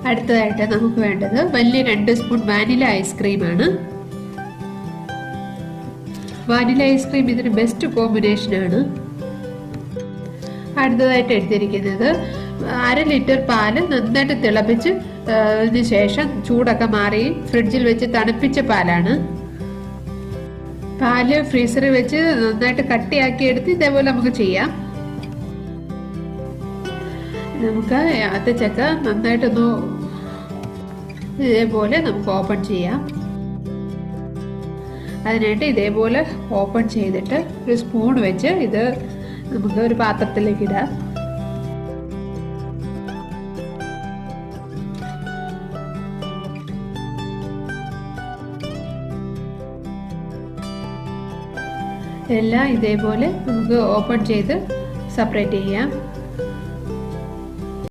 അടുത്തതായിട്ട് നമുക്ക് വേണ്ടത് വലിയ 2 സ്പൂൺ വാനില ഐസ്ക്രീമാണ്. വാനില ഐസ്ക്രീം ഇതിന് ബെസ്റ്റ് കോമ്പിനേഷനാണ്. അടുത്തതായിട്ട് എടുത്തിരിക്കുന്നത് 1/2 ലിറ്റർ പാല് നന്നായിട്ട് തിളപ്പിച്ച് അതിന് ശേഷം ചൂടൊക്കെ മാറി ഫ്രിഡ്ജിൽ വെച്ച് തണുപ്പിച്ച പാലാണ്. പാല് ഫ്രീസറിൽ വെച്ച് നന്നായിട്ട് കട്ടിയാക്കി എടുത്ത് ഇതേപോലെ നമുക്ക് ചെയ്യാം. നമുക്ക് അത്തച്ചക്ക നന്നായിട്ടൊന്ന് ഇതേപോലെ നമുക്ക് ഓപ്പൺ ചെയ്യാം. അതിനായിട്ട് ഇതേപോലെ ഓപ്പൺ ചെയ്തിട്ട് ഒരു സ്പൂൺ വെച്ച് ഇത് നമുക്ക് ഒരു പാത്രത്തിലേക്ക് ഇടാം. എല്ലാം ഇതേപോലെ നമുക്ക് ഓപ്പൺ ചെയ്ത് സെപ്പറേറ്റ് ചെയ്യാം.